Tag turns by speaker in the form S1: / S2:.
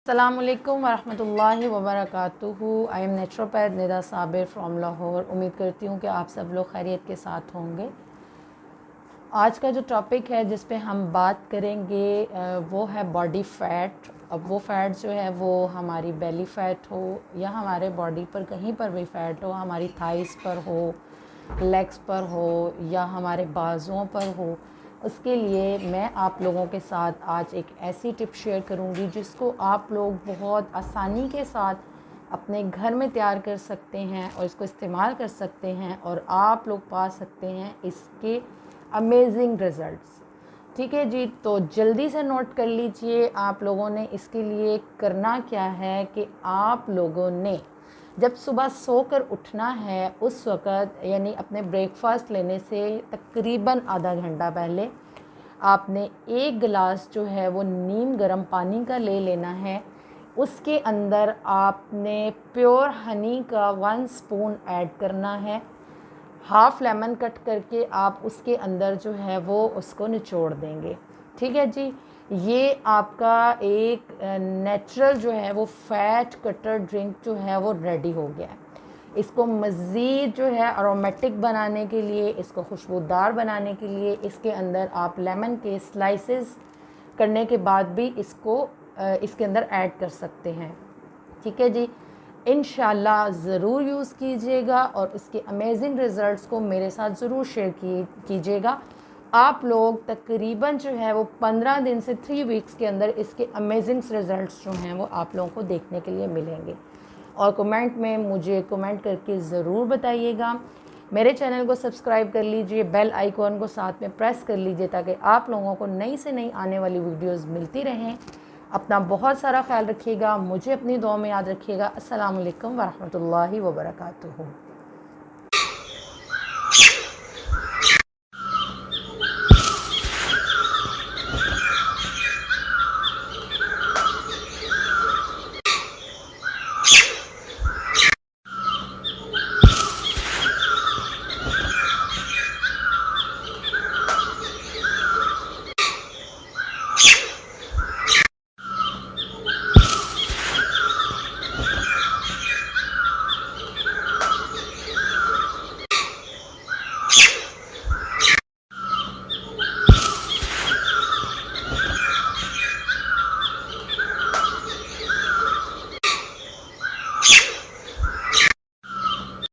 S1: अस्सलामुअलैकुम वरहमतुल्लाहि वबरकातुहू। I am naturopath Nida Sabir from Lahore. उम्मीद करती हूँ कि आप सब लोग खैरियत के साथ होंगे। आज का जो टॉपिक है जिस पे हम बात करेंगे वो है बॉडी फ़ैट। अब वो फ़ैट जो है वो हमारी बेली फ़ैट हो या हमारे बॉडी पर कहीं पर भी फ़ैट हो, हमारी थाइस पर हो, लेग्स पर हो या हमारे बाजुओं पर हो, उसके लिए मैं आप लोगों के साथ आज एक ऐसी टिप शेयर करूंगी जिसको आप लोग बहुत आसानी के साथ अपने घर में तैयार कर सकते हैं और इसको इस्तेमाल कर सकते हैं और आप लोग पा सकते हैं इसके अमेजिंग रिज़ल्ट्स। ठीक है जी, तो जल्दी से नोट कर लीजिए आप लोगों ने इसके लिए करना क्या है कि आप लोगों ने जब सुबह सोकर उठना है उस वक़्त यानी अपने ब्रेकफास्ट लेने से तकरीबन आधा घंटा पहले आपने एक गिलास जो है वो नीम गर्म पानी का ले लेना है। उसके अंदर आपने प्योर हनी का 1 स्पून ऐड करना है। हाफ़ लेमन कट करके आप उसके अंदर जो है वो उसको निचोड़ देंगे। ठीक है जी, ये आपका एक नेचुरल जो है वो फ़ैट कटर ड्रिंक जो है वो रेडी हो गया है। इसको मज़ीद जो है अरोमेटिक बनाने के लिए, इसको खुशबूदार बनाने के लिए इसके अंदर आप लेमन के स्लाइसेस करने के बाद भी इसको इसके अंदर ऐड कर सकते हैं। ठीक है जी, इंशाल्लाह ज़रूर यूज़ कीजिएगा और इसके अमेजिंग रिज़ल्ट्स को मेरे साथ ज़रूर शेयर कीजिएगा। आप लोग तकरीबन जो है वो 15 दिन से 3 वीक्स के अंदर इसके अमेजिंग रिज़ल्ट्स जो हैं वो आप लोगों को देखने के लिए मिलेंगे। और कमेंट में मुझे कमेंट करके ज़रूर बताइएगा। मेरे चैनल को सब्सक्राइब कर लीजिए, बेल आइकॉन को साथ में प्रेस कर लीजिए ताकि आप लोगों को नई से नई आने वाली वीडियोस मिलती रहें। अपना बहुत सारा ख्याल रखिएगा, मुझे अपनी दुआ में याद रखिएगा। अस्सलाम वालेकुम वरहमतुल्लाहि वबरकातुहू।